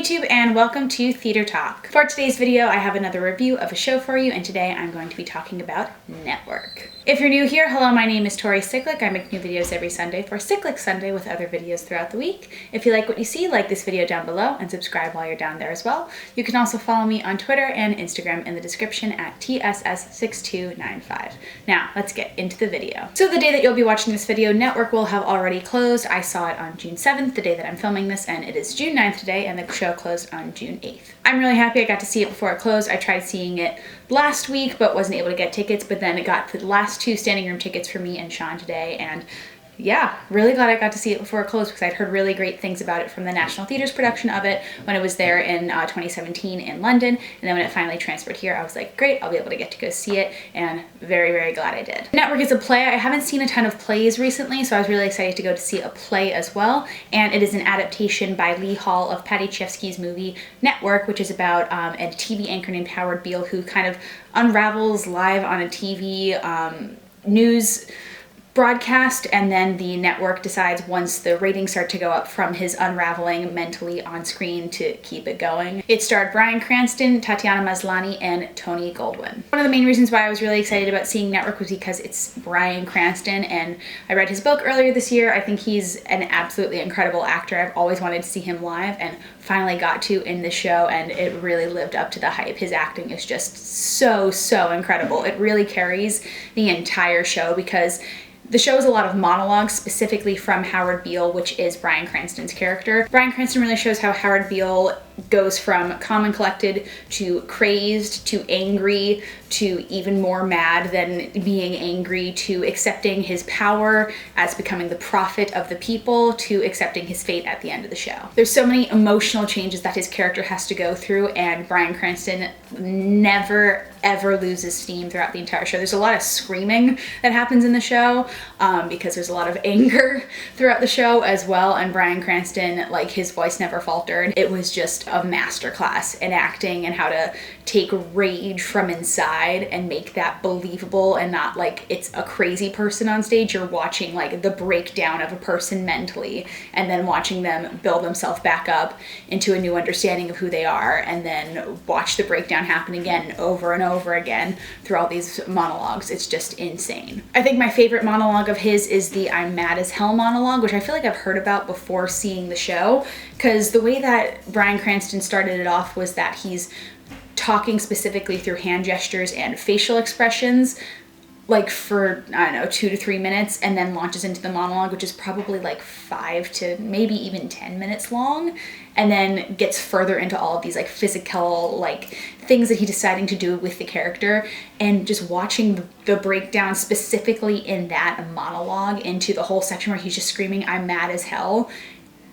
YouTube and welcome to Theater Talk. For today's video, I have another review of a show for you, and today I'm going to be talking about Network. If you're new here, hello, my name is Tori Cyclic. I make new videos every Sunday for Cyclic Sunday with other videos throughout the week. If you like what you see, like this video down below and subscribe while you're down there as well. You can also follow me on Twitter and Instagram in the description at tss6295. Now, let's get into the video. So the day that you'll be watching this video, Network will have already closed. I saw it on June 7th, the day that I'm filming this, and it is June 9th today, and the show closed on June 8th. I'm really happy I got to see it before it closed. I tried seeing it last week, but wasn't able to get tickets, but then it got the last two standing room tickets for me and Sean today, and yeah, really glad I got to see it before it closed because I'd heard really great things about it from the National Theatre's production of it when it was there in 2017 in London, and then when it finally transferred here, I was like, great, I'll be able to get to go see it, and very, very glad I did. Network is a play. I haven't seen a ton of plays recently, so I was really excited to go to see a play as well, and it is an adaptation by Lee Hall of Paddy Chayefsky's movie Network, which is about a TV anchor named Howard Beale who kind of unravels live on a TV news broadcast, and then the network decides once the ratings start to go up from his unraveling mentally on screen to keep it going. It starred Bryan Cranston, Tatiana Maslany, and Tony Goldwyn. One of the main reasons why I was really excited about seeing Network was because it's Bryan Cranston, and I read his book earlier this year. I think he's an absolutely incredible actor. I've always wanted to see him live and finally got to in the show, and it really lived up to the hype. His acting is just so incredible. It really carries the entire show because the show is a lot of monologues, specifically from Howard Beale, which is Bryan Cranston's character. Bryan Cranston really shows how Howard Beale goes from calm and collected to crazed to angry to even more mad than being angry to accepting his power as becoming the prophet of the people to accepting his fate at the end of the show. There's so many emotional changes that his character has to go through, and Bryan Cranston never ever loses steam throughout the entire show. There's a lot of screaming that happens in the show because there's a lot of anger throughout the show as well, and Bryan Cranston, like, his voice never faltered. It was just a masterclass in acting and how to take rage from inside and make that believable and not like it's a crazy person on stage. You're watching like the breakdown of a person mentally and then watching them build themselves back up into a new understanding of who they are, and then watch the breakdown happen again over and over again through all these monologues. It's just insane. I think my favorite monologue of his is the "I'm mad as hell" monologue, which I feel like I've heard about before seeing the show, because the way that Bryan Cranston started it off was that he's talking specifically through hand gestures and facial expressions like for, I don't know, 2 to 3 minutes, and then launches into the monologue, which is probably like 5 to maybe even 10 minutes long, and then gets further into all of these like physical like things that he's deciding to do with the character, and just watching the breakdown specifically in that monologue into the whole section where he's just screaming "I'm mad as hell"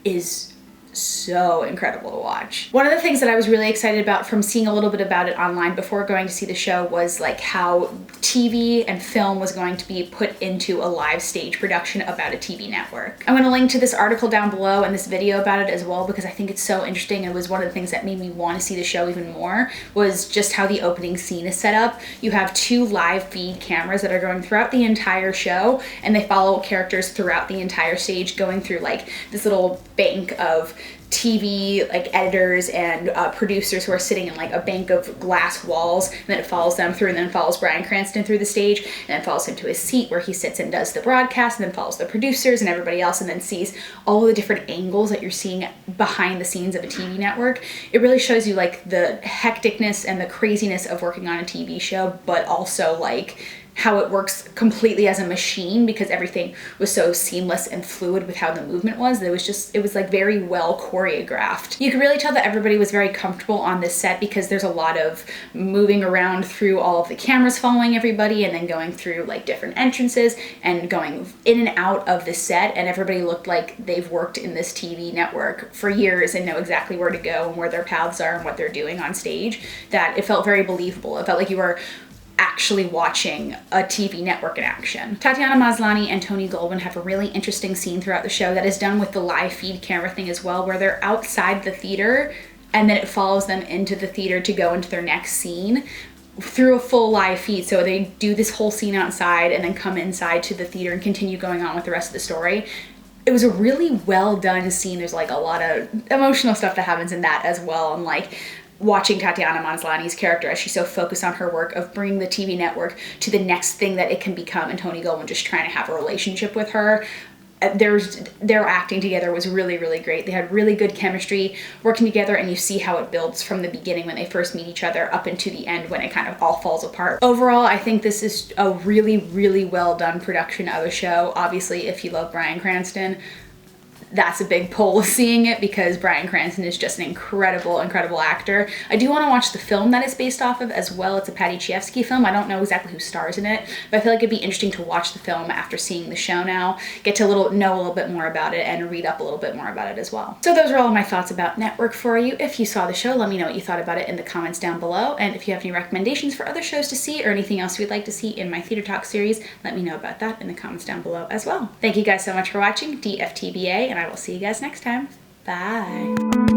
is so incredible to watch. One of the things that I was really excited about from seeing a little bit about it online before going to see the show was like how TV and film was going to be put into a live stage production about a TV network. I'm going to link to this article down below and this video about it as well because I think it's so interesting. It was one of the things that made me want to see the show even more, was just how the opening scene is set up. You have 2 live feed cameras that are going throughout the entire show, and they follow characters throughout the entire stage, going through like this little bank of TV like editors and producers who are sitting in like a bank of glass walls, and then it follows them through, and then follows Bryan Cranston through the stage, and then follows him to his seat where he sits and does the broadcast, and then follows the producers and everybody else, and then sees all of the different angles that you're seeing behind the scenes of a TV network. It really shows you like the hecticness and the craziness of working on a TV show, but also like how it works completely as a machine because everything was so seamless and fluid with how the movement was. It was like very well choreographed. You could really tell that everybody was very comfortable on this set because there's a lot of moving around through all of the cameras following everybody, and then going through like different entrances and going in and out of the set, and everybody looked like they've worked in this TV network for years and know exactly where to go and where their paths are and what they're doing on stage, that it felt very believable. It felt like you were actually watching a TV network in action. Tatiana Maslany and Tony Goldwyn have a really interesting scene throughout the show that is done with the live feed camera thing as well, where they're outside the theater and then it follows them into the theater to go into their next scene through a full live feed. So they do this whole scene outside and then come inside to the theater and continue going on with the rest of the story. it was a really well done scene. There's like a lot of emotional stuff that happens in that as well, and like watching Tatiana Maslany's character as she's so focused on her work of bringing the TV network to the next thing that it can become, and Tony Goldwyn just trying to have a relationship with her. Their acting together was really, really great. They had really good chemistry working together, and you see how it builds from the beginning when they first meet each other up into the end when it kind of all falls apart. Overall, I think this is a really, really well done production of a show. Obviously, if you love Bryan Cranston, that's a big pull of seeing it, because Bryan Cranston is just an incredible, incredible actor. I do want to watch the film that it's based off of as well. It's a Patty Chayefsky film. I don't know exactly who stars in it, but I feel like it'd be interesting to watch the film after seeing the show now, get to know a little bit more about it and read up a little bit more about it as well. So those are all of my thoughts about Network for you. If you saw the show, let me know what you thought about it in the comments down below. And if you have any recommendations for other shows to see or anything else you'd like to see in my Theater Talk series, let me know about that in the comments down below as well. Thank you guys so much for watching DFTBA, and I will see you guys next time. Bye.